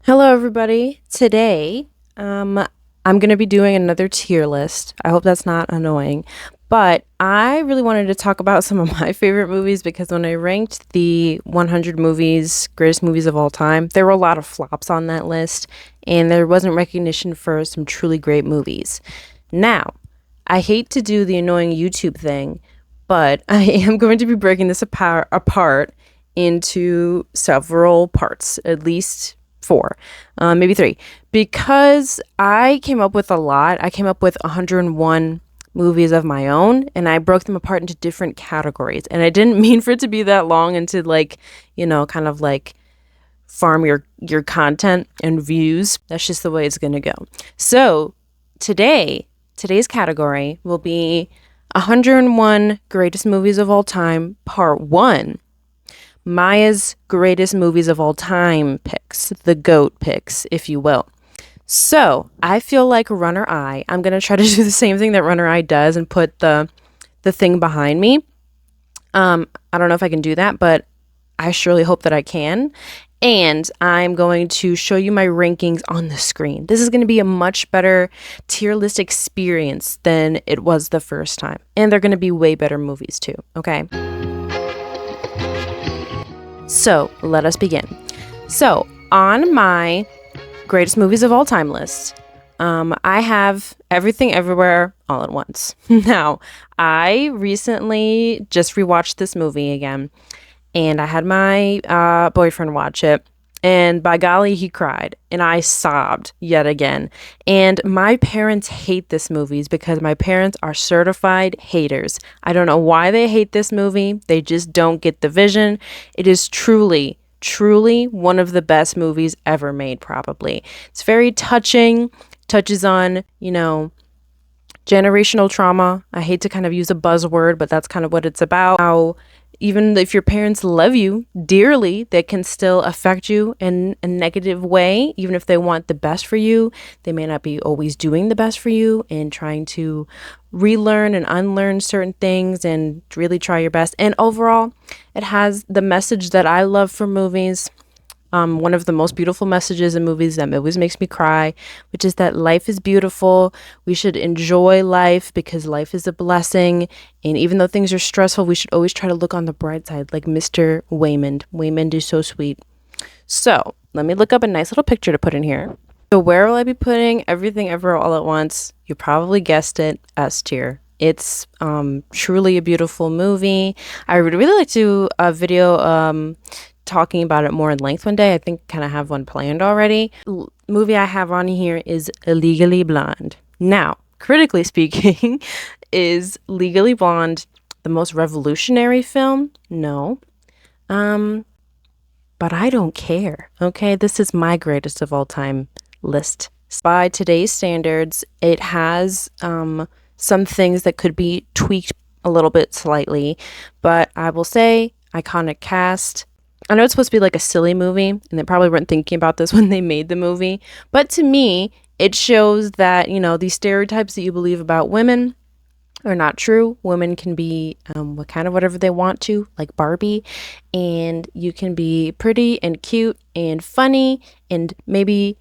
Hello, everybody. Today, I'm going to be doing another tier list. I hope that's not annoying, but I really wanted to talk about some of my favorite movies because when I ranked the 100 greatest movies of all time, there were a lot of flops on that list, and there wasn't recognition for some truly great movies. Now, I hate to do the annoying YouTube thing, but I am going to be breaking this apart into several parts, at least four, maybe three, because I came up with a lot. I came up with 101 movies of my own, and I broke them apart into different categories. And I didn't mean for it to be that long and to kind of like farm your content and views. That's just the way it's gonna go. So today's category will be 101 greatest movies of all time, part one. Maya's greatest movies of all time picks, the GOAT picks, if you will. So I feel like Runner Eye. I'm gonna try to do the same thing that Runner Eye does and put the thing behind me. I don't know if I can do that, but I surely hope that I can. And I'm going to show you my rankings on the screen. This is going to be a much better tier list experience than it was the first time. And they're going to be way better movies too, okay? So let us begin. So on my greatest movies of all time list, I have Everything Everywhere All at Once. Now, I recently just rewatched this movie again, and I had my boyfriend watch it. And by golly, he cried, and I sobbed yet again. And my parents hate this movie because my parents are certified haters. I don't know why they hate this movie. They just don't get the vision. It is truly, truly one of the best movies ever made, probably. It's very touching, touches on, generational trauma. I hate to kind of use a buzzword, but that's kind of what it's about. How even if your parents love you dearly, they can still affect you in a negative way. Even if they want the best for you, they may not be always doing the best for you and trying to relearn and unlearn certain things and really try your best. And overall, it has the message that I love for movies. One of the most beautiful messages in movies that always makes me cry, which is that life is beautiful. We should enjoy life because life is a blessing. And even though things are stressful, we should always try to look on the bright side, like Mr. Waymond. Waymond is so sweet. So let me look up a nice little picture to put in here. So where will I be putting Everything Ever All at Once? You probably guessed it, S tier. It's truly a beautiful movie. I would really like to video talking about it more in length one day. I think kind of have one planned already. Movie I have on here is Legally Blonde. Now, critically speaking, is Legally Blonde the most revolutionary film? No. But I don't care. Okay, this is my greatest of all time list. By today's standards, it has some things that could be tweaked a little bit slightly, but I will say iconic cast. I know it's supposed to be like a silly movie, and they probably weren't thinking about this when they made the movie. But to me, it shows that, these stereotypes that you believe about women are not true. Women can be whatever they want to, like Barbie, and you can be pretty and cute and funny and maybe,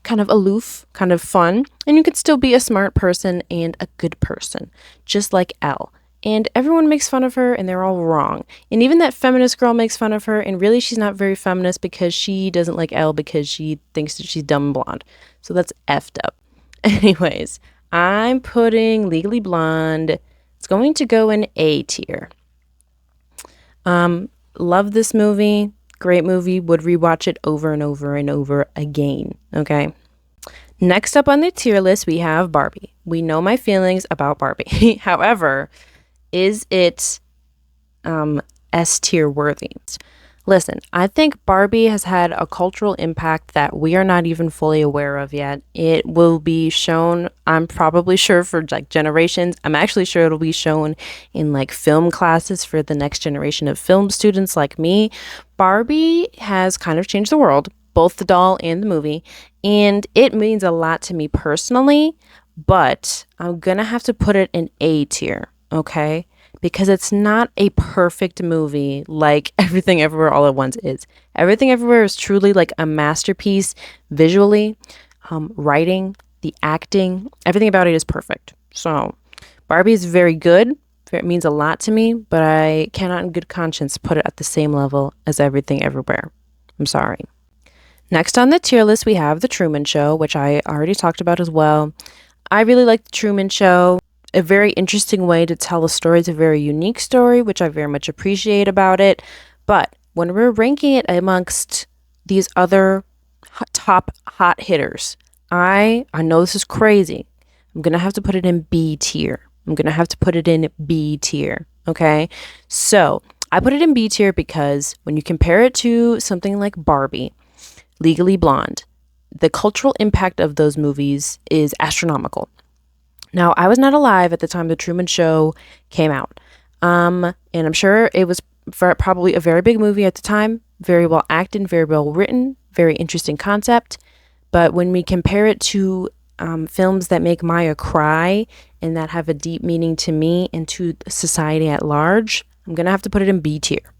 kind of aloof, kind of fun. And you could still be a smart person and a good person, just like Elle. And everyone makes fun of her and they're all wrong. And even that feminist girl makes fun of her, and really she's not very feminist because she doesn't like Elle because she thinks that she's dumb and blonde. So that's effed up. Anyways, I'm putting Legally Blonde. It's going to go in A tier. Love this movie. Great movie. Would rewatch it over and over and over again. Okay. Next up on the tier list, we have Barbie. We know my feelings about Barbie. However, is it S tier worthy? Listen, I think Barbie has had a cultural impact that we are not even fully aware of yet. It will be shown, I'm probably sure, for like generations. I'm actually sure it'll be shown in like film classes for the next generation of film students like me. Barbie has kind of changed the world, both the doll and the movie, and it means a lot to me personally, but I'm gonna have to put it in A tier. Okay, because it's not a perfect movie like Everything Everywhere All at Once is. Everything Everywhere is truly like a masterpiece visually, writing, the acting, everything about it is perfect. So Barbie is very good. It means a lot to me, but I cannot in good conscience put it at the same level as Everything Everywhere. I'm sorry. Next on the tier list, we have The Truman Show, which I already talked about as well. I really like The Truman Show. A very interesting way to tell a story. It's a very unique story, which I very much appreciate about it. But when we're ranking it amongst these other top hot hitters, I know this is crazy. I'm going to have to put it in B tier. Okay? So I put it in B tier because when you compare it to something like Barbie, Legally Blonde, the cultural impact of those movies is astronomical. Now, I was not alive at the time The Truman Show came out. And I'm sure it was probably a very big movie at the time, very well acted, very well written, very interesting concept. But when we compare it to films that make Maya cry and that have a deep meaning to me and to society at large, I'm going to have to put it in B tier.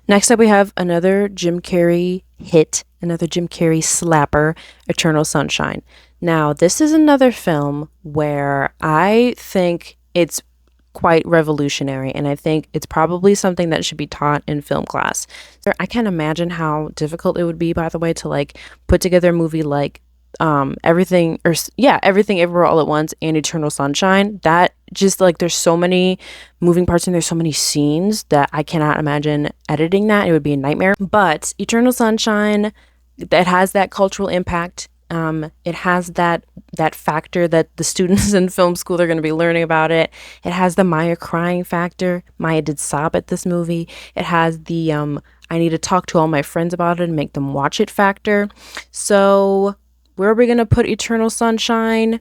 Next up, we have another Jim Carrey hit, another Jim Carrey slapper, Eternal Sunshine. Now, this is another film where I think it's quite revolutionary, and I think it's probably something that should be taught in film class. I can't imagine how difficult it would be, by the way, to like put together a movie like Everything Everywhere All at Once and Eternal Sunshine. That just like there's so many moving parts and there's so many scenes that I cannot imagine editing that. It would be a nightmare. But Eternal Sunshine, that has that cultural impact. It has that factor that the students in film school are going to be learning about it. It has the Maya crying factor. Maya did sob at this movie. It has the I need to talk to all my friends about it and make them watch it factor. So where are we going to put Eternal Sunshine?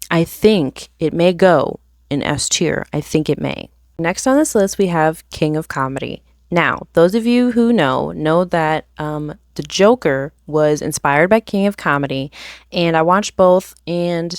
I think it may go in S tier. I think it may. Next on this list, we have King of Comedy. Now, those of you who know that the Joker was inspired by King of Comedy, and I watched both, and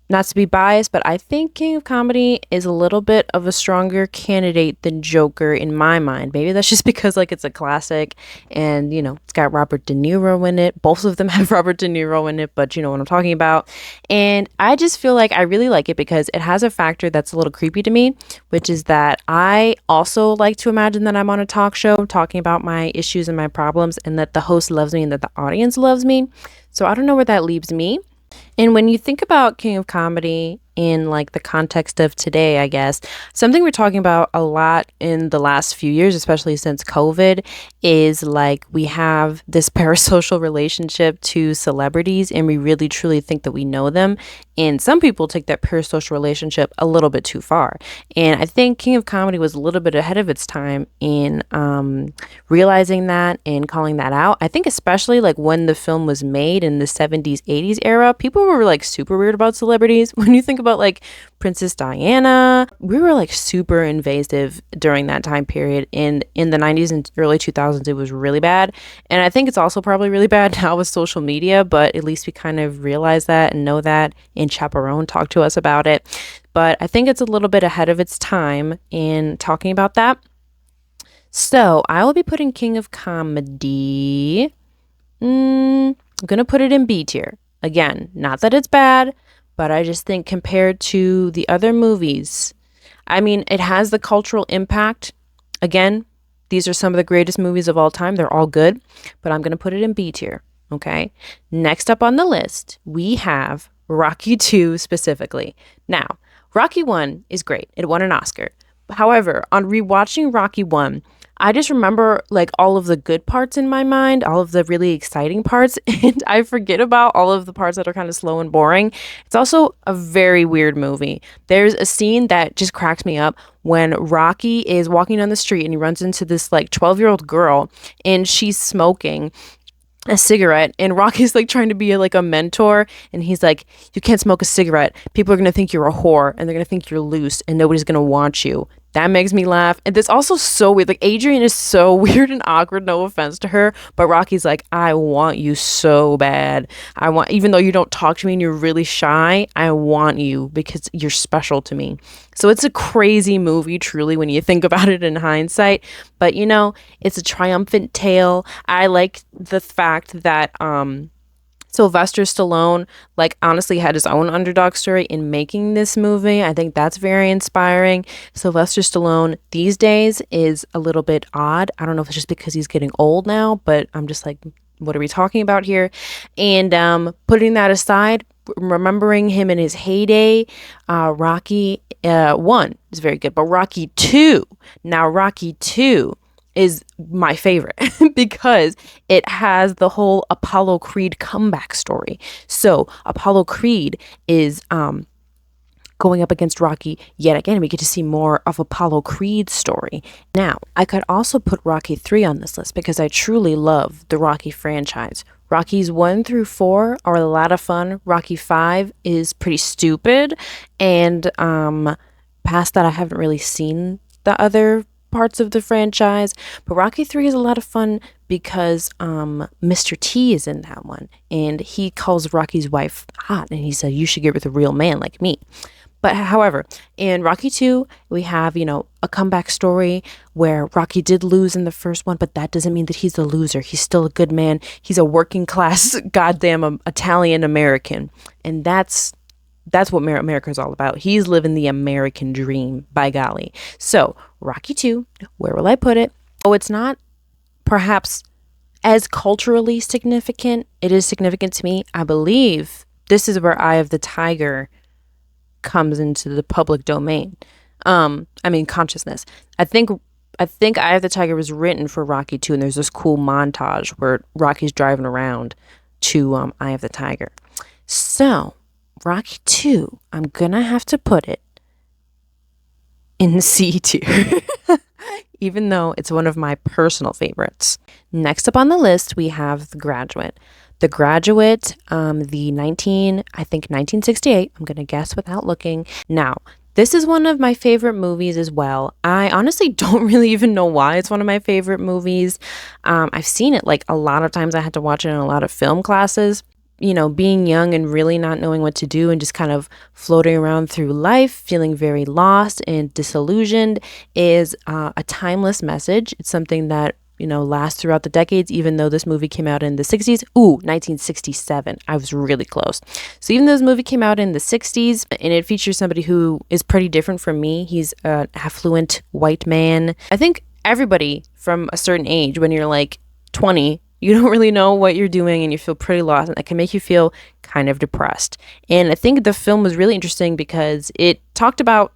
not to be biased, but I think King of Comedy is a little bit of a stronger candidate than Joker in my mind. Maybe that's just because like it's a classic and it's got Robert De Niro in it. Both of them have Robert De Niro in it, but you know what I'm talking about. And I just feel like I really like it because it has a factor that's a little creepy to me, which is that I also like to imagine that I'm on a talk show talking about my issues and my problems, and that the host loves me and that the audience loves me. So I don't know where that leaves me. And when you think about King of Comedy in like the context of today, I guess, something we're talking about a lot in the last few years, especially since COVID, is like we have this parasocial relationship to celebrities and we really truly think that we know them. And some people take that parasocial relationship a little bit too far. And I think King of Comedy was a little bit ahead of its time in realizing that and calling that out. I think especially like when the film was made in the 70s, 80s era, people were like super weird about celebrities. When you think about like Princess Diana, we were like super invasive during that time period. And in the 90s and early 2000s, it was really bad. And I think it's also probably really bad now with social media, but at least we kind of realize that and know that, and Chaperone talked to us about it. But I think it's a little bit ahead of its time in talking about that. So I will be putting King of Comedy. I'm going to put it in B tier. Again, not that it's bad, but I just think compared to the other movies, I mean, it has the cultural impact. Again, these are some of the greatest movies of all time. They're all good, but I'm going to put it in B tier. Okay. Next up on the list, we have Rocky 2 specifically. Now, Rocky 1 is great. It won an Oscar. However, on rewatching Rocky 1, I just remember like all of the good parts in my mind, all of the really exciting parts, and I forget about all of the parts that are kind of slow and boring. It's also a very weird movie. There's a scene that just cracks me up when Rocky is walking down the street and he runs into this like 12-year-old girl and she's smoking a cigarette, and Rocky's like trying to be like a mentor, and he's like, you can't smoke a cigarette. People are going to think you're a whore and they're going to think you're loose and nobody's going to want you. That makes me laugh. And this also so weird. Like Adrian is so weird and awkward, no offense to her, but Rocky's like, I want you so bad. I want, even though you don't talk to me and you're really shy, I want you because you're special to me. So it's a crazy movie, truly, when you think about it in hindsight. But it's a triumphant tale. I like the fact that Sylvester Stallone, like, honestly had his own underdog story in making this movie. I think that's very inspiring. Sylvester Stallone these days is a little bit odd. I don't know if it's just because he's getting old now, but I'm just like, what are we talking about here? And putting that aside, remembering him in his heyday, Rocky 1 is very good, but Rocky 2, now Rocky 2 is my favorite because it has the whole Apollo Creed comeback story. So Apollo Creed is going up against Rocky yet again. We get to see more of Apollo Creed's story. Now, I could also put Rocky 3 on this list because I truly love the Rocky franchise. Rockies 1 through 4 are a lot of fun. Rocky 5 is pretty stupid. And past that, I haven't really seen the other parts of the franchise, but Rocky 3 is a lot of fun because Mr. T is in that one, and he calls Rocky's wife hot, and he said, you should get with a real man like me. But however, in Rocky 2, we have, a comeback story where Rocky did lose in the first one, but that doesn't mean that he's a loser. He's still a good man. He's a working class goddamn Italian American, and that's what America is all about. He's living the American dream, by golly. So, Rocky 2, where will I put it? Oh, it's not perhaps as culturally significant. It is significant to me. I believe this is where Eye of the Tiger comes into the public domain. Consciousness. I think Eye of the Tiger was written for Rocky 2, and there's this cool montage where Rocky's driving around to Eye of the Tiger. So, Rocky 2, I'm gonna have to put it in the C tier, even though it's one of my personal favorites. Next up on the list, we have The Graduate. The Graduate, the 1968, I'm gonna guess without looking. Now, this is one of my favorite movies as well. I honestly don't really even know why it's one of my favorite movies. I've seen it like a lot of times. I had to watch it in a lot of film classes. Being young and really not knowing what to do and just kind of floating around through life, feeling very lost and disillusioned is a timeless message. It's something that, lasts throughout the decades, even though this movie came out in the 60s. 1967. I was really close. So even though this movie came out in the 60s and it features somebody who is pretty different from me, he's an affluent white man. I think everybody from a certain age, when you're like 20, you don't really know what you're doing and you feel pretty lost, and it can make you feel kind of depressed. And I think the film was really interesting because it talked about,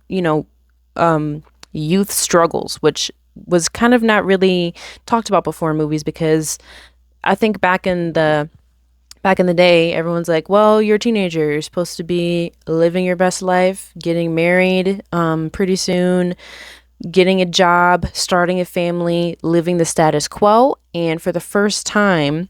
youth struggles, which was kind of not really talked about before in movies, because I think back in the day, everyone's like, well, you're a teenager, you're supposed to be living your best life, getting married pretty soon, getting a job, starting a family, living the status quo. And for the first time,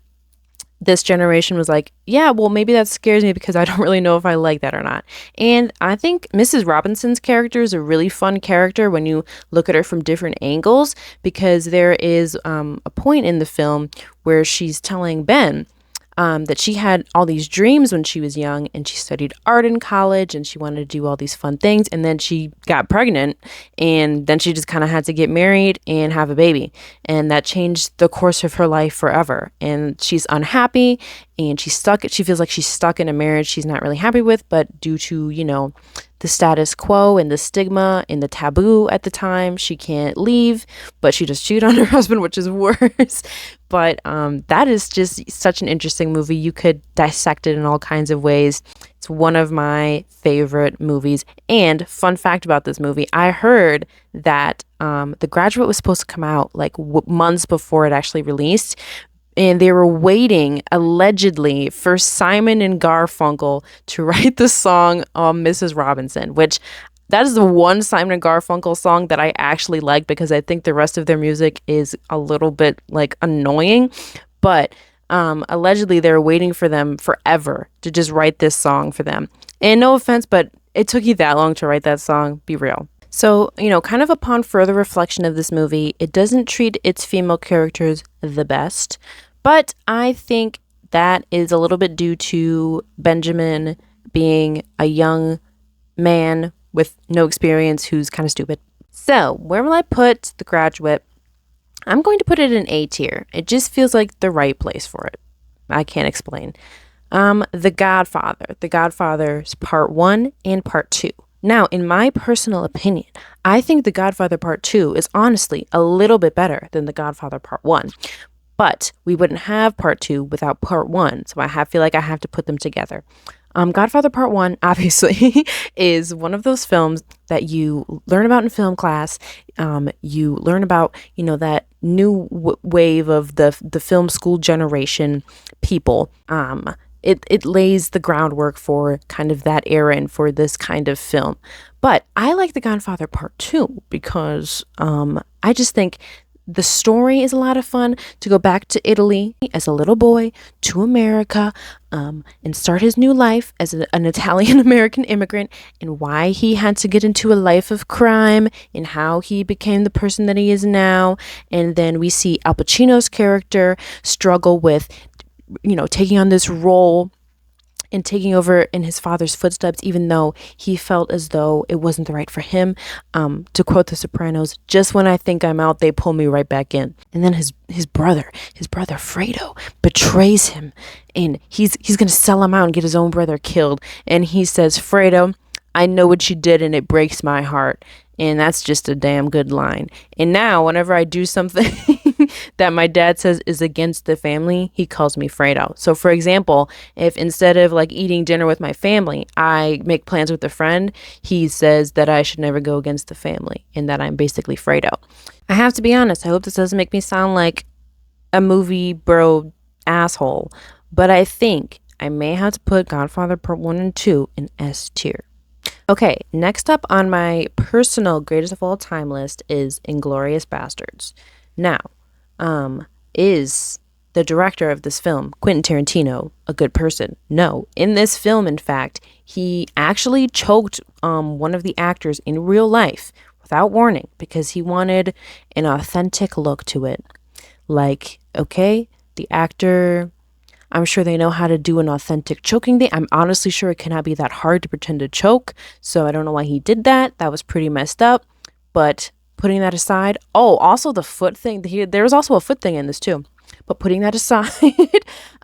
this generation was like, yeah, well, maybe that scares me because I don't really know if I like that or not. And I think Mrs. Robinson's character is a really fun character when you look at her from different angles, because there is a point in the film where she's telling Ben that she had all these dreams when she was young, and she studied art in college and she wanted to do all these fun things, and then she got pregnant, and then she just kind of had to get married and have a baby, and that changed the course of her life forever. And she's unhappy, and she feels like she's stuck in a marriage she's not really happy with, but due to the status quo and the stigma and the taboo at the time, she can't leave, but she just cheat on her husband, which is worse. But that is just such an interesting movie. You could dissect it in all kinds of ways. It's one of my favorite movies. And fun fact about this movie, I heard that The Graduate was supposed to come out like months before it actually released. And they were waiting, allegedly, for Simon and Garfunkel to write the song Mrs. Robinson, which that is the one Simon and Garfunkel song that I actually like, because I think the rest of their music is a little bit like annoying. But allegedly they were waiting for them forever to just write this song for them. And no offense, but it took you that long to write that song. Be real. So, kind of upon further reflection of this movie, it doesn't treat its female characters the best, but I think that is a little bit due to Benjamin being a young man with no experience who's kind of stupid. So, where will I put The Graduate? I'm going to put it in A tier. It just feels like the right place for it. I can't explain. The Godfather. The Godfather's Part 1 and Part 2. Now, in my personal opinion, I think The Godfather Part 2 is honestly a little bit better than The Godfather Part 1. But we wouldn't have Part 2 without Part 1, so feel like I have to put them together. Godfather Part 1, obviously, is one of those films that you learn about in film class. You learn about, that new wave of the film school generation people. It lays the groundwork for kind of that era and for this kind of film. But I like The Godfather Part 2 because I just think the story is a lot of fun. To go back to Italy as a little boy to America and start his new life as an Italian-American immigrant, and why he had to get into a life of crime and how he became the person that he is now. And then we see Al Pacino's character struggle with, taking on this role and taking over in his father's footsteps, even though he felt as though it wasn't the right for him. To quote The Sopranos, just when I think I'm out, they pull me right back in. And then his brother Fredo betrays him, and he's gonna sell him out and get his own brother killed. And he says, "Fredo, I know what you did, and it breaks my heart." And that's just a damn good line. And now, whenever I do something that my dad says is against the family, he calls me Fredo. So, for example, if instead of like eating dinner with my family, I make plans with a friend, he says that I should never go against the family and that I'm basically Fredo. I have to be honest, I hope this doesn't make me sound like a movie bro asshole, but I think I may have to put Godfather Part 1 and 2 in S tier. Okay, next up on my personal greatest of all time list is Inglourious Basterds. Now, is the director of this film, Quentin Tarantino, a good person? No. In this film, in fact, he actually choked one of the actors in real life without warning because he wanted an authentic look to it. Like, okay, the actor, I'm sure they know how to do an authentic choking thing. I'm honestly sure it cannot be that hard to pretend to choke. So I don't know why he did that. That was pretty messed up. But putting that aside, also the foot thing. There was also a foot thing in this too. But putting that aside,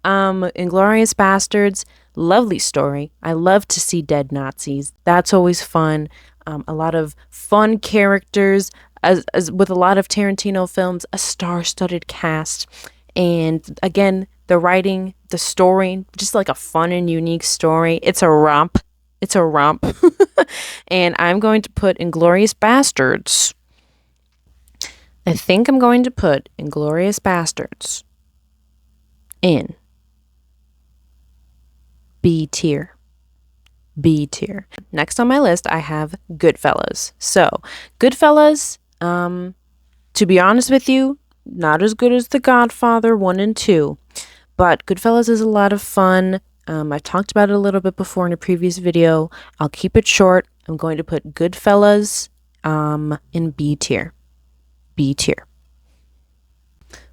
Inglourious Basterds, lovely story. I love to see dead Nazis. That's always fun. A lot of fun characters, as with a lot of Tarantino films, a star-studded cast. And again, the writing, the story, just like a fun and unique story. It's a romp. And I'm going to put Inglourious Basterds. I think I'm going to put Inglourious Basterds in B tier. Next on my list, I have Goodfellas. So, Goodfellas, to be honest with you, not as good as The Godfather 1 and 2. But Goodfellas is a lot of fun. I've talked about it a little bit before in a previous video. I'll keep it short. I'm going to put Goodfellas in B tier.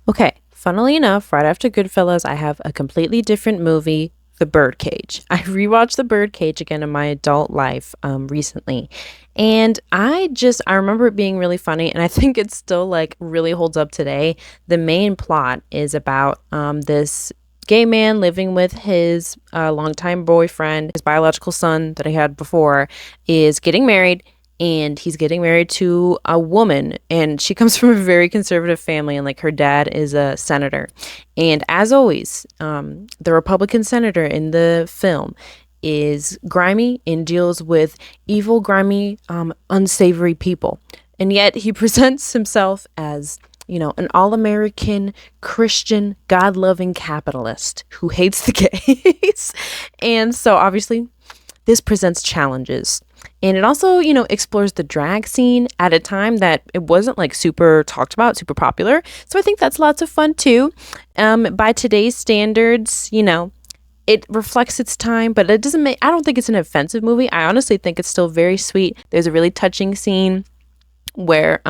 Okay, funnily enough, right after Goodfellas, I have a completely different movie, The Birdcage. I rewatched The Birdcage again in my adult life recently. And I remember it being really funny, and I think it still like really holds up today. The main plot is about this gay man living with his longtime boyfriend. His biological son that he had before is getting married, and he's getting married to a woman, and she comes from a very conservative family, and like her dad is a senator. And as always, the Republican senator in the film is grimy and deals with evil, grimy, unsavory people. And yet he presents himself as, an all-American, Christian, God-loving capitalist who hates the gays. And so obviously this presents challenges. And it also, explores the drag scene at a time that it wasn't like super talked about, super popular. So I think that's lots of fun too. By today's standards, it reflects its time, but it doesn't make, I don't think it's an offensive movie. I honestly think it's still very sweet. There's a really touching scene where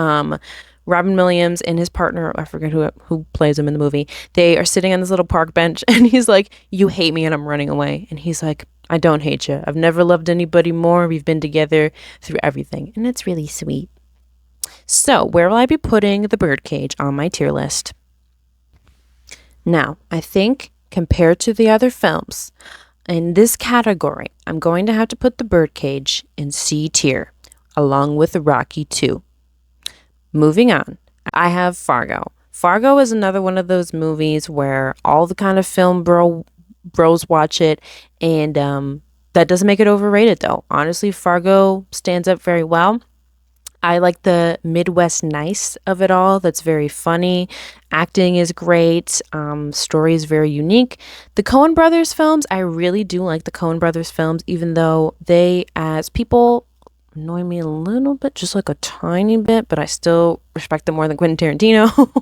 Robin Williams and his partner, I forget who plays him in the movie, they are sitting on this little park bench and he's like, "You hate me and I'm running away." And he's like, "I don't hate you. I've never loved anybody more. We've been together through everything." And it's really sweet. So, where will I be putting The Birdcage on my tier list? Now, I think compared to the other films, in this category, I'm going to have to put The Birdcage in C tier, along with Rocky 2. Moving on, I have Fargo. Fargo is another one of those movies where all the kind of bros watch it, and that doesn't make it overrated though. Honestly, Fargo stands up very well. I like the Midwest nice of it all. That's very funny. Acting is great. Story is very unique. The Coen Brothers films, I really do like the Coen Brothers films, even though they, as people, annoy me a little bit, just like a tiny bit, but I still respect them more than Quentin Tarantino.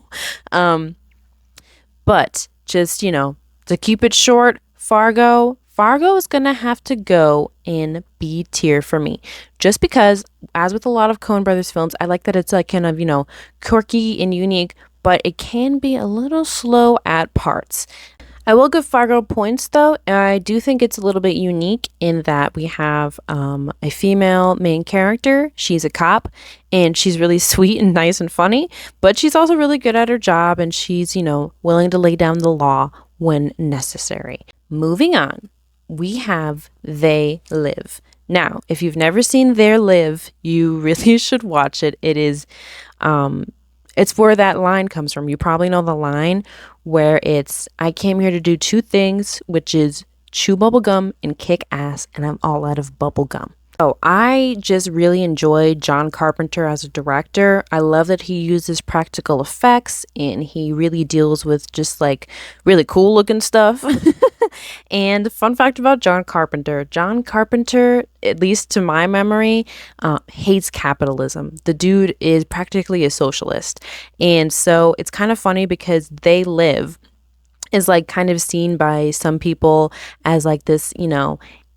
But just, to keep it short, Fargo is going to have to go in B tier for me. Just because, as with a lot of Coen Brothers films, I like that it's like kind of, quirky and unique, but it can be a little slow at parts. I will give Fargo points though. I do think it's a little bit unique in that we have a female main character. She's a cop and she's really sweet and nice and funny, but she's also really good at her job and she's, willing to lay down the law when necessary. Moving on, we have They Live. Now, if you've never seen They Live, you really should watch it. It is, it's where that line comes from. You probably know the line where it's, "I came here to do two things, which is chew bubble gum and kick ass, and I'm all out of bubble gum." Oh, I just really enjoyed John Carpenter as a director. I love that he uses practical effects and he really deals with just like really cool looking stuff. And fun fact about John Carpenter, at least to my memory, hates capitalism. The dude is practically a socialist. And so it's kind of funny because They Live is like kind of seen by some people as like this,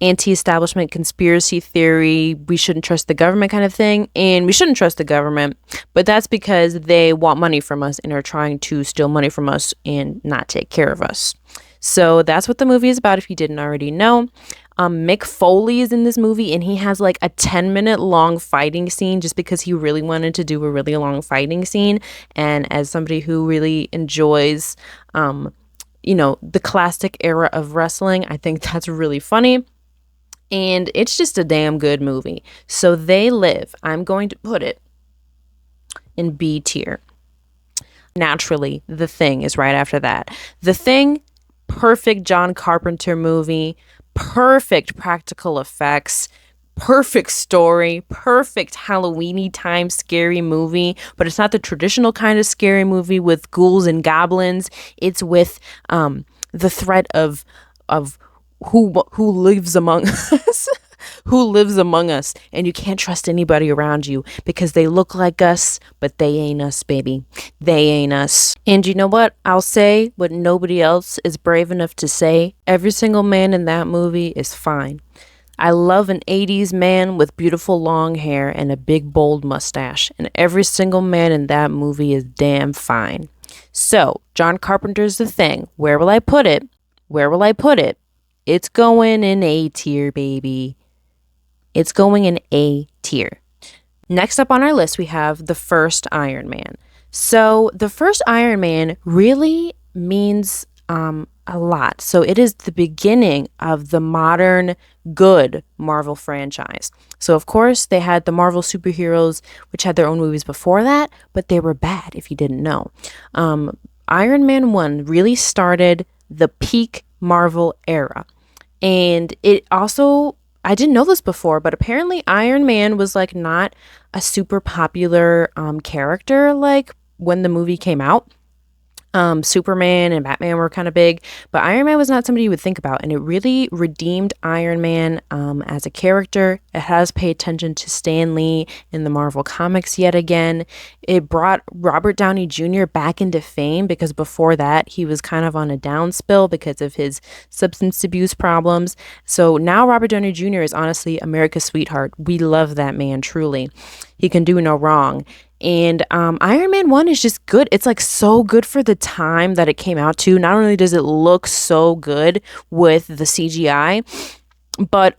anti-establishment conspiracy theory, we shouldn't trust the government kind of thing. And we shouldn't trust the government, but that's because they want money from us and are trying to steal money from us and not take care of us. So that's what the movie is about if you didn't already know. Mick Foley is in this movie and he has like a 10-minute long fighting scene just because he really wanted to do a really long fighting scene. And as somebody who really enjoys, the classic era of wrestling, I think that's really funny. And it's just a damn good movie. So They Live, I'm going to put it in B tier. Naturally, The Thing is right after that. The Thing, perfect John Carpenter movie, perfect practical effects, perfect story, perfect Halloween-y time scary movie, but it's not the traditional kind of scary movie with ghouls and goblins. It's with the threat of who lives among us. Who lives among us, and you can't trust anybody around you because they look like us, but they ain't us, baby. They ain't us. And you know what? I'll say what nobody else is brave enough to say. Every single man in that movie is fine. I love an 80s man with beautiful long hair and a big bold mustache, and every single man in that movie is damn fine. So, John Carpenter's The Thing. Where will I put it? It's going in A tier, baby. It's going in A tier. Next up on our list, we have the first Iron Man. So the first Iron Man really means a lot. So it is the beginning of the modern good Marvel franchise. So of course they had the Marvel superheroes, which had their own movies before that, but they were bad if you didn't know. Iron Man 1 really started the peak Marvel era. And it also, I didn't know this before, but apparently Iron Man was like not a super popular character like when the movie came out. Superman and Batman were kind of big, but Iron Man was not somebody you would think about, and it really redeemed Iron Man as a character. It has paid attention to Stan Lee in the Marvel Comics yet again. It brought Robert Downey Jr. back into fame because before that he was kind of on a downspill because of his substance abuse problems. So now Robert Downey Jr. is honestly America's sweetheart. We love that man truly. He can do no wrong. And Iron Man 1 is just good. It's like so good for the time that it came out to. Not only does it look so good with the CGI, but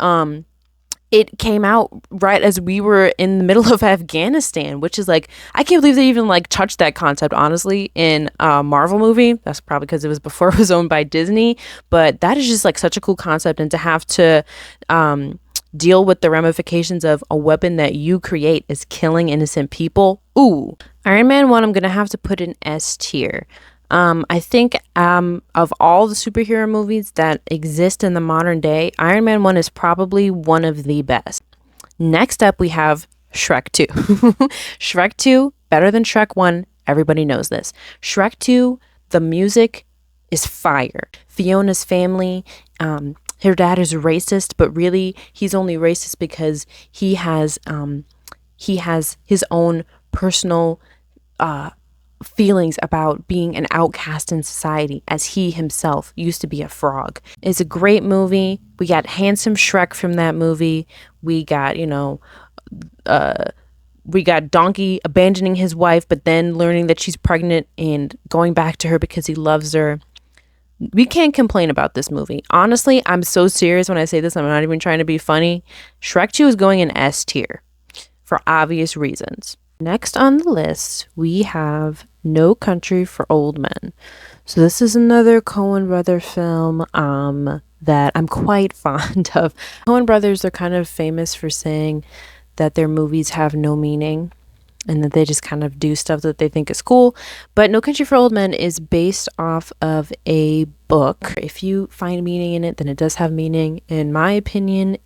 it came out right as we were in the middle of Afghanistan, which is like, I can't believe they even like touched that concept, honestly, in a Marvel movie. That's probably because it was before it was owned by Disney, but that is just like such a cool concept. And to have to deal with the ramifications of a weapon that you create is killing innocent people. Ooh. Iron Man 1, I'm going to have to put in S tier. I think of all the superhero movies that exist in the modern day, Iron Man 1 is probably one of the best. Next up, we have Shrek 2. Shrek 2, better than Shrek 1. Everybody knows this. Shrek 2, the music is fire. Fiona's family, her dad is racist, but really he's only racist because he has his own personal feelings about being an outcast in society, as he himself used to be a frog. It's a great movie. We got handsome Shrek from that movie. We got, we got Donkey abandoning his wife, but then learning that she's pregnant and going back to her because he loves her. We can't complain about this movie. Honestly, I'm so serious when I say this. I'm not even trying to be funny. Shrek 2 is going in S tier for obvious reasons. Next on the list, we have No Country for Old Men. So this is another Coen brother film that I'm quite fond of. Coen brothers are kind of famous for saying that their movies have no meaning and that they just kind of do stuff that they think is cool. But No Country for Old Men is based off of a book. If you find meaning in it, then it does have meaning. In my opinion,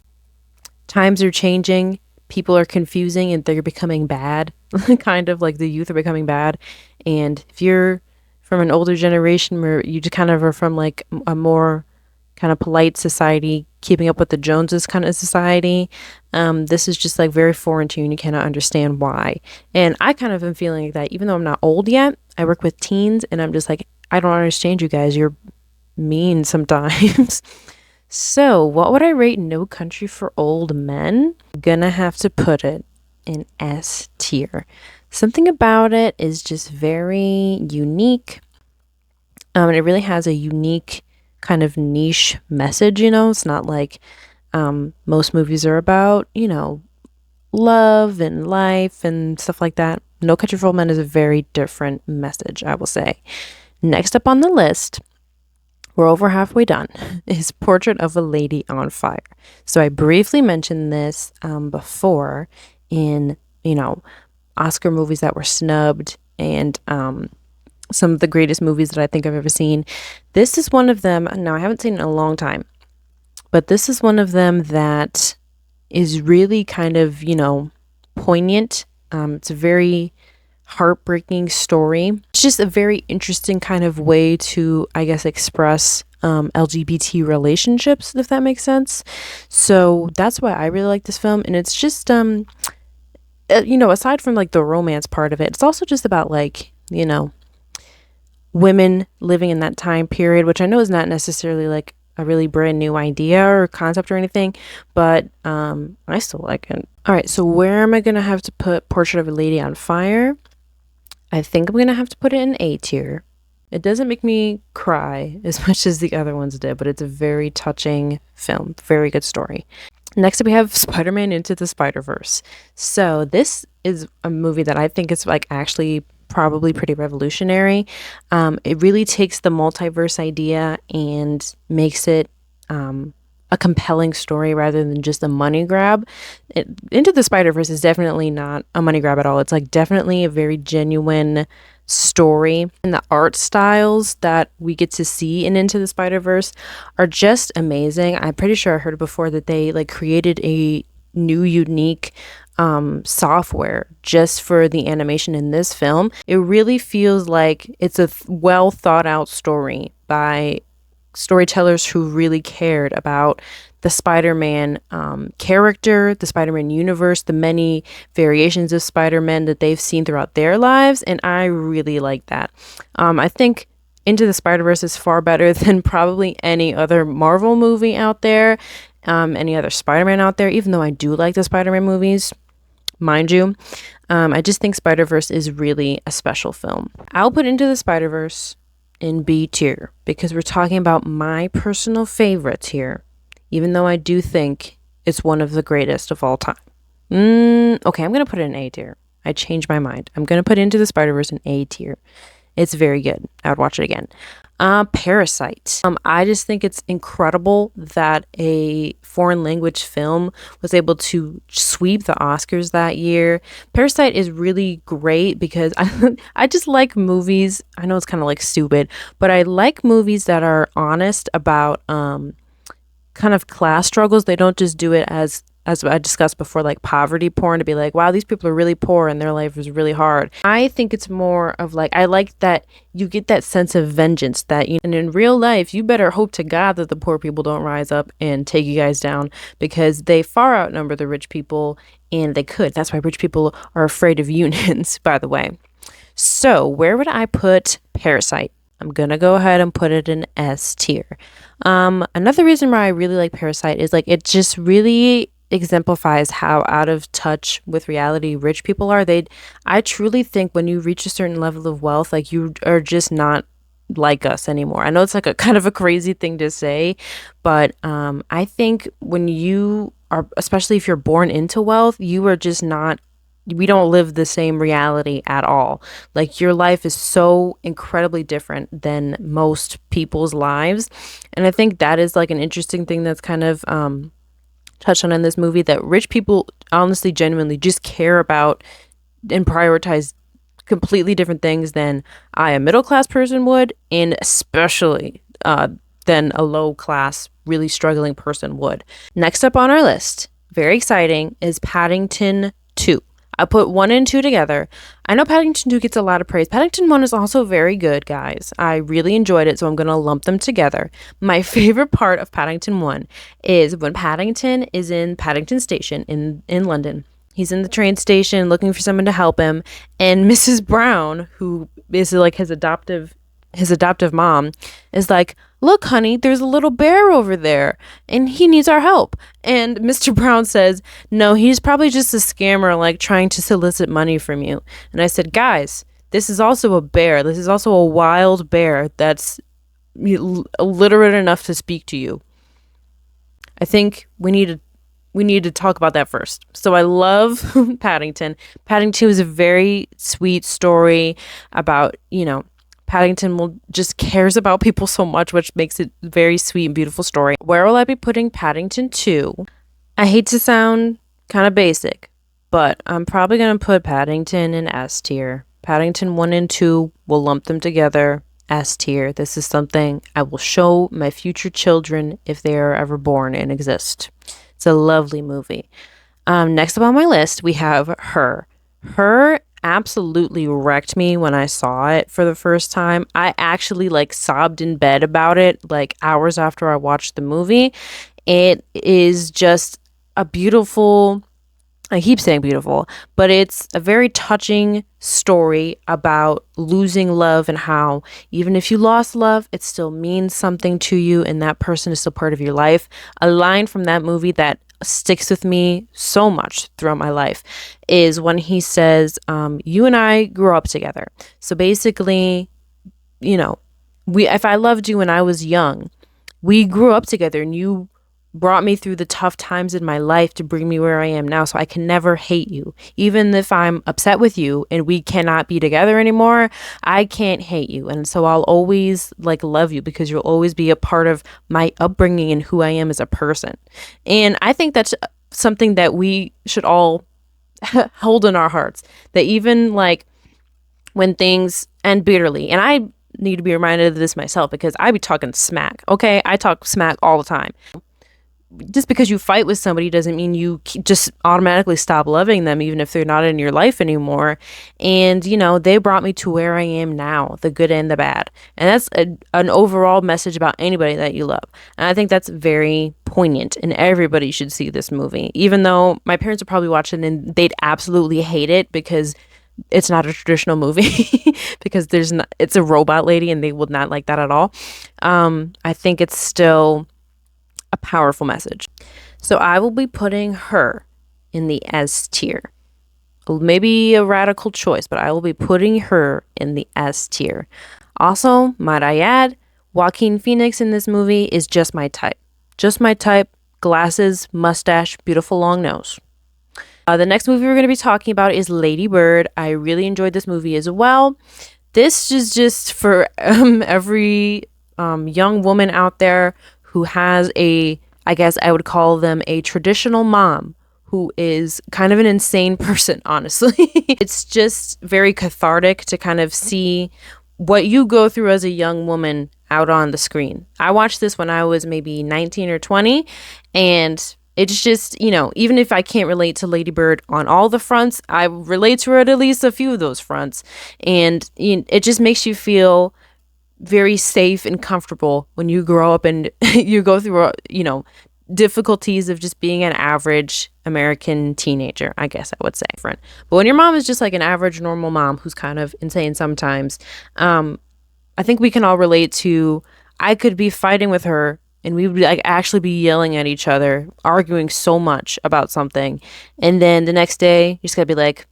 times are changing. People are confusing and they're becoming bad. Kind of like the youth are becoming bad. And if you're from an older generation where you just kind of are from like a more kind of polite society, keeping up with the Joneses kind of society, this is just like very foreign to you and you cannot understand why. And I kind of am feeling like that, even though I'm not old yet. I work with teens and I'm just like, I don't understand you guys. You're mean sometimes. So what would I rate No Country for Old Men? I'm gonna have to put it in S tier. Something about it is just very unique. And it really has a unique kind of niche message, It's not like most movies are about, love and life and stuff like that. No Country for Old Men is a very different message, I will say. Next up on the list, we're over halfway done, is Portrait of a Lady on Fire. So I briefly mentioned this before in, Oscar movies that were snubbed and some of the greatest movies that I think I've ever seen. This is one of them. Now, I haven't seen it in a long time, but this is one of them that is really kind of, poignant. It's a very heartbreaking story. It's just a very interesting kind of way to, I guess, express LGBT relationships, if that makes sense. So that's why I really like this film. And it's just, aside from like the romance part of it, it's also just about like, women living in that time period, which I know is not necessarily like a really brand new idea or concept or anything, but I still like it. All right, so where am I going to have to put Portrait of a Lady on Fire? I think I'm going to have to put it in A tier. It doesn't make me cry as much as the other ones did, but it's a very touching film. Very good story. Next up, we have Spider-Man Into the Spider-Verse. So this is a movie that I think is like actually probably pretty revolutionary. It really takes the multiverse idea and makes it a compelling story rather than just a money grab. Into the Spider-Verse is definitely not a money grab at all. It's like definitely a very genuine story, and the art styles that we get to see in Into the Spider-Verse are just amazing. I'm pretty sure I heard before that they like created a new unique software just for the animation in this film. It really feels like it's a well thought out story by storytellers who really cared about the Spider-Man character, the Spider-Man universe, the many variations of Spider-Man that they've seen throughout their lives, and I really like that. I think Into the Spider-Verse is far better than probably any other Marvel movie out there, any other Spider-Man out there, even though I do like the Spider-Man movies, mind you. I just think Spider-Verse is really a special film. I'll put Into the Spider-Verse in B tier because we're talking about my personal favorites here, even though I do think it's one of the greatest of all time. Okay, I'm going to put it in A tier. I changed my mind. I'm going to put Into the Spider-Verse in A tier. It's very good. I would watch it again. Parasite. I just think it's incredible that a foreign language film was able to sweep the Oscars that year. Parasite is really great because I just like movies. I know it's kind of like stupid, but I like movies that are honest about kind of class struggles. They don't just do it as I discussed before, like poverty porn, to be like, wow, these people are really poor and their life is really hard. I think it's more of like, I like that you get that sense of vengeance that, and in real life, you better hope to God that the poor people don't rise up and take you guys down because they far outnumber the rich people and they could. That's why rich people are afraid of unions, by the way. So where would I put Parasite? I'm going to go ahead and put it in S tier. Another reason why I really like Parasite is like, it just really exemplifies how out of touch with reality rich people are. I truly think when you reach a certain level of wealth, like you are just not like us anymore. I know it's like a kind of a crazy thing to say, but I think when you are, especially if you're born into wealth, you are just not, we don't live the same reality at all. Like your life is so incredibly different than most people's lives. And I think that is like an interesting thing that's kind of touched on in this movie, that rich people honestly genuinely just care about and prioritize completely different things than a middle class person would, and especially than a low class really struggling person would. Next up on our list, very exciting, is Paddington 2. I put 1 and 2 together. I know Paddington 2 gets a lot of praise. Paddington 1 is also very good, guys. I really enjoyed it, so I'm going to lump them together. My favorite part of Paddington 1 is when Paddington is in Paddington Station in London. He's in the train station looking for someone to help him, and Mrs. Brown, who is like his adoptive mom, is like, look, honey, there's a little bear over there and he needs our help. And Mr. Brown says, no, he's probably just a scammer, like trying to solicit money from you. And I said, guys, this is also a bear. This is also a wild bear that's illiterate enough to speak to you. I think we need to talk about that first. So I love Paddington. Paddington is a very sweet story about, Paddington just cares about people so much, which makes it a very sweet and beautiful story. Where will I be putting Paddington 2? I hate to sound kind of basic, but I'm probably going to put Paddington in S tier. Paddington 1 and 2, we'll lump them together. S tier. This is something I will show my future children if they are ever born and exist. It's a lovely movie. Next up on my list, we have Her. Her absolutely wrecked me when I saw it for the first time. I actually sobbed in bed about it hours after I watched the movie. It is just a beautiful, I keep saying beautiful, but it's a very touching story about losing love and how even if you lost love, it still means something to you and that person is still part of your life. A line from that movie that sticks with me so much throughout my life is when he says, you and I grew up together. So basically, if I loved you when I was young, we grew up together and you brought me through the tough times in my life to bring me where I am now. So I can never hate you. Even if I'm upset with you and we cannot be together anymore, I can't hate you. And so I'll always love you because you'll always be a part of my upbringing and who I am as a person. And I think that's something that we should all hold in our hearts, that even when things end bitterly, and I need to be reminded of this myself because I be talking smack. Okay. I talk smack all the time. just because you fight with somebody doesn't mean you just automatically stop loving them, even if they're not in your life anymore. And, they brought me to where I am now, the good and the bad. And that's an overall message about anybody that you love. And I think that's very poignant, and everybody should see this movie, even though my parents would probably watch it and they'd absolutely hate it because it's not a traditional movie because it's a robot lady and they would not like that at all. I think it's still a powerful message. So I will be putting her in the S tier. Maybe a radical choice, but I will be putting her in the S tier. Also, might I add, Joaquin Phoenix in this movie is just my type. Just my type. Glasses, mustache, beautiful long nose. The next movie we're going to be talking about is Lady Bird. I really enjoyed this movie as well. This is just for every young woman out there who has I guess I would call them a traditional mom who is kind of an insane person, honestly. It's just very cathartic to kind of see what you go through as a young woman out on the screen. I watched this when I was maybe 19 or 20, and it's just, even if I can't relate to Lady Bird on all the fronts, I relate to her at least a few of those fronts. And it just makes you feel very safe and comfortable when you grow up and you go through, difficulties of just being an average American teenager, I guess I would say. But when your mom is just like an average normal mom who's kind of insane sometimes, I think we can all relate to, I could be fighting with her and we would actually be yelling at each other, arguing so much about something. And then the next day, you just gotta be like,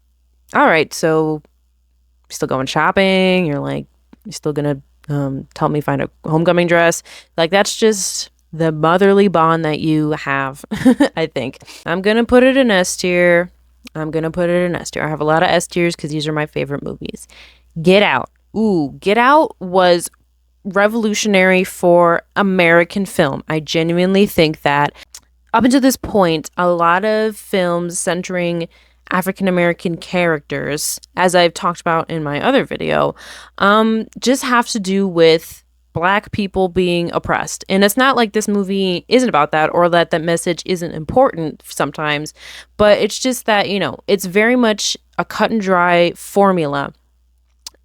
all right, so you're still going shopping? You're still gonna help me find a homecoming dress? That's just the motherly bond that you have, I think. I'm gonna put it in S tier. I have a lot of S tiers because these are my favorite movies. Get Out. Ooh, Get Out was revolutionary for American film. I genuinely think that up until this point, a lot of films centering African American characters, as I've talked about in my other video, just have to do with Black people being oppressed. And it's not like this movie isn't about that or that message isn't important sometimes, but it's just that, it's very much a cut and dry formula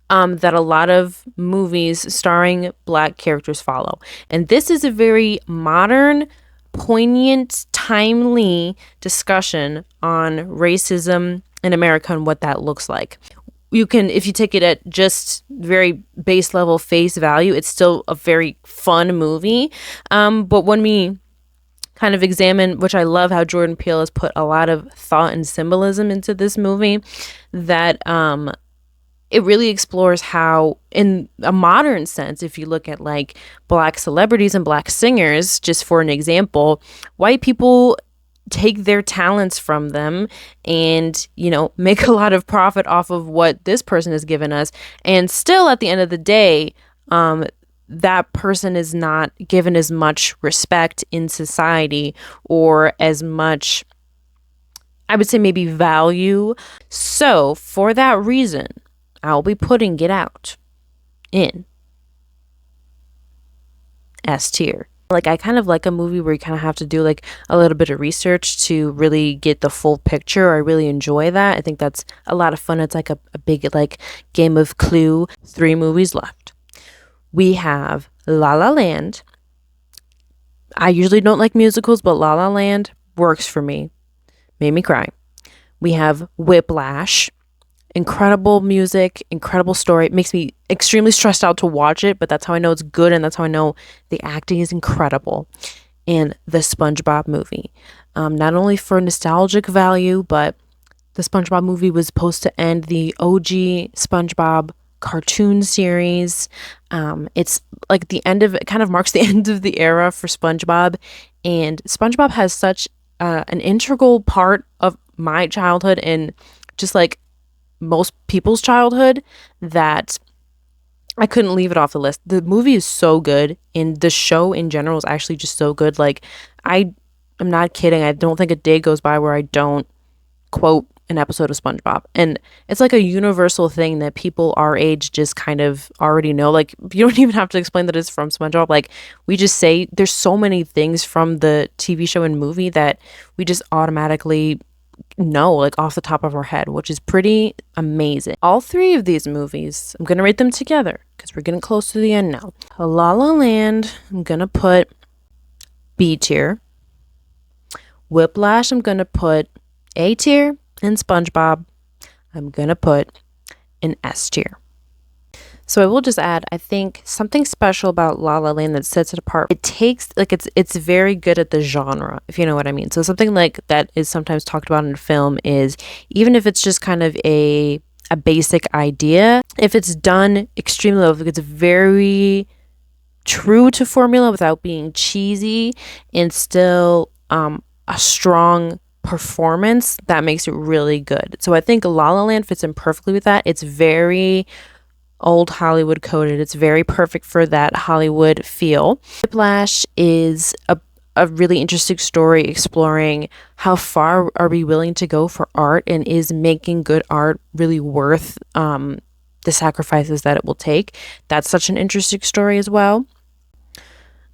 that a lot of movies starring Black characters follow. And this is a very modern, poignant, timely discussion on racism in America and what that looks like. You can, if you take it at just very base level face value, it's still a very fun movie. But when we kind of examine, which I love how Jordan Peele has put a lot of thought and symbolism into this movie, that it really explores how, in a modern sense, if you look at Black celebrities and Black singers, just for an example, white people take their talents from them and, make a lot of profit off of what this person has given us. And still at the end of the day, that person is not given as much respect in society or as much, I would say, maybe value. So for that reason, I'll be putting Get Out in S tier. I kind of like a movie where you kind of have to do a little bit of research to really get the full picture. I really enjoy that. I think that's a lot of fun. It's a big game of Clue. 3 movies left. We have La La Land. I usually don't like musicals, but La La Land works for me. Made me cry. We have Whiplash. Incredible music, incredible story. It makes me extremely stressed out to watch it, but that's how I know it's good, and that's how I know the acting is incredible. And the SpongeBob movie. Not only for nostalgic value, but the SpongeBob movie was supposed to end the OG SpongeBob cartoon series. It's the end of it, kind of marks the end of the era for SpongeBob, and SpongeBob has such an integral part of my childhood and just most people's childhood that I couldn't leave it off the list. The movie is so good, and the show in general is actually just so good. I'm not kidding. I don't think a day goes by where I don't quote an episode of SpongeBob. And it's like a universal thing that people our age just kind of already know. Like, you don't even have to explain that it's from SpongeBob. Like, we just say there's so many things from the TV show and movie that we just automatically know, like off the top of our head, which is pretty amazing. All three of these movies, I'm gonna rate them together because we're getting close to the end now. La La Land, I'm gonna put B tier. Whiplash, I'm gonna put A tier. And SpongeBob, I'm gonna put an S tier. So I will just add, I think something special about La La Land that sets it apart. It takes, like, it's very good at the genre, if you know what I mean. So something like that is sometimes talked about in film is, even if it's just kind of a basic idea, if it's done extremely well, if it's very true to formula without being cheesy and still a strong performance, that makes it really good. So I think La La Land fits in perfectly with that. It's very old Hollywood coded. It's very perfect for that Hollywood feel. Whiplash is a really interesting story exploring how far are we willing to go for art, and is making good art really worth the sacrifices that it will take. That's such an interesting story as well.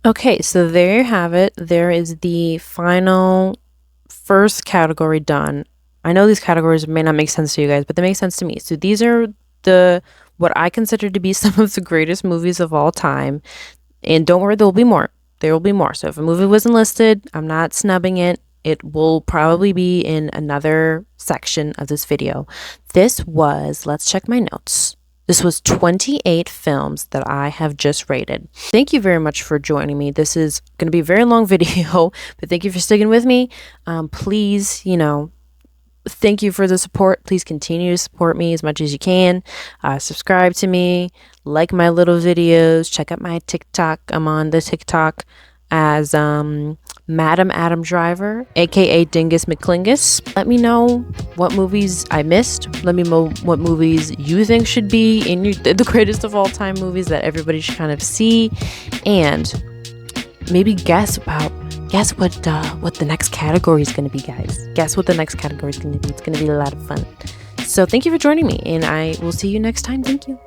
Okay, so there you have it. There is the final first category done. I know these categories may not make sense to you guys, but they make sense to me. So these are what I consider to be some of the greatest movies of all time. And don't worry, there will be more. There will be more. So if a movie wasn't listed, I'm not snubbing it. It will probably be in another section of this video. This was, let's check my notes. This was 28 films that I have just rated. Thank you very much for joining me. This is going to be a very long video, but thank you for sticking with me. Please, thank you for the support. Please continue to support me as much as you can. Subscribe to me, like my little videos, check out my TikTok. I'm on the TikTok as Madam Adam Driver, aka Dingus McClingus. Let me know what movies I missed. Let me know what movies you think should be in the greatest of all time movies that everybody should kind of see, and maybe guess what the next category is going to be, guys. Guess what the next category is going to be. It's going to be a lot of fun. So thank you for joining me, and I will see you next time. Thank you.